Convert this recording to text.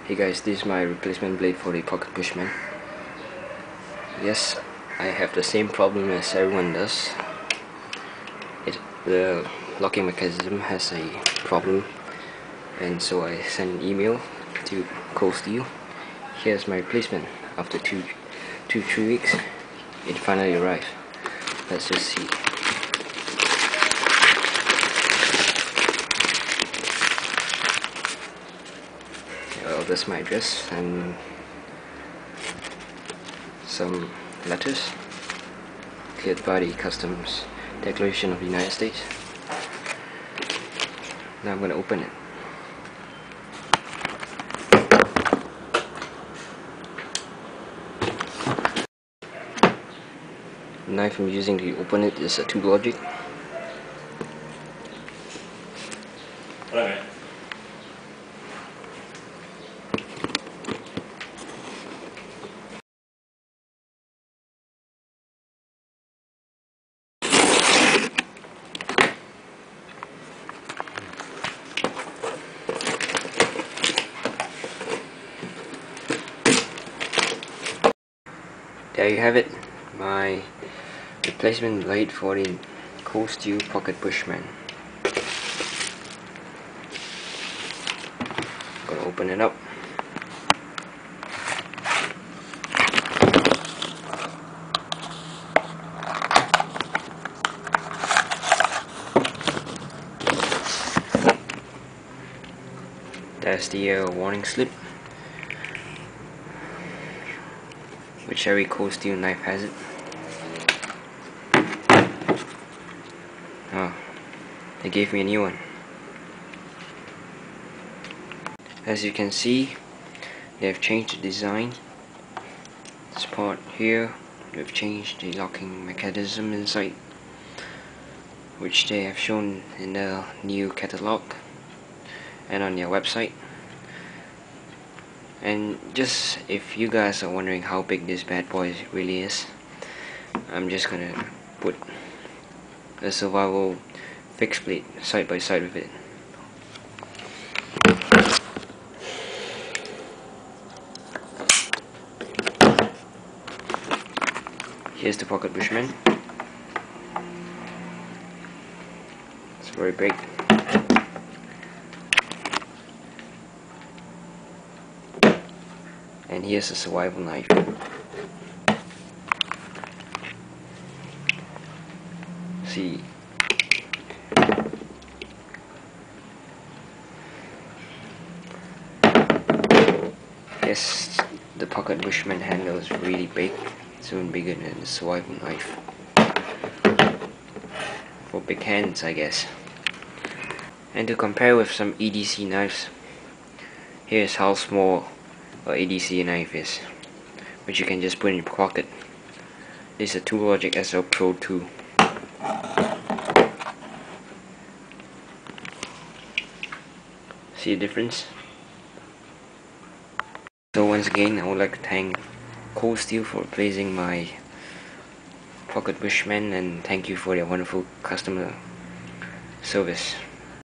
Hey guys, this is my replacement blade for the Pocket Bushman. Yes, I have the same problem as everyone does. The locking mechanism has a problem, and so I sent an email to Cold Steel. Here's my replacement. After 3 weeks, it finally arrived. Let's just see. Well, that's my address and some letters cleared by the Customs Declaration of the United States. Now I'm going to open it. The knife I'm using to open it is a tube logic. Okay. There you have it, my replacement blade for the Cold Steel Pocket Bushman. Gonna open it up. That's the warning slip, which every Cold Steel knife has it. Oh, they gave me a new one. As you can see, they have changed the design. This part here, they've changed the locking mechanism inside, which they have shown in the new catalog and on their website. And just if you guys are wondering how big this bad boy really is, I'm just gonna put a survival fixed blade side by side with it. Here's the Pocket Bushman. It's very big. And here's a survival knife. See. Yes, the Pocket Bushman handle is really big. It's even bigger than the survival knife. For big hands, I guess. And to compare with some EDC knives, here's how small a EDC knife is, which you can just put in your pocket. This is a Tool Logic SL Pro 2. See the difference? So once again, I would like to thank Cold Steel for replacing my Pocket Bushman, and thank you for their wonderful customer service.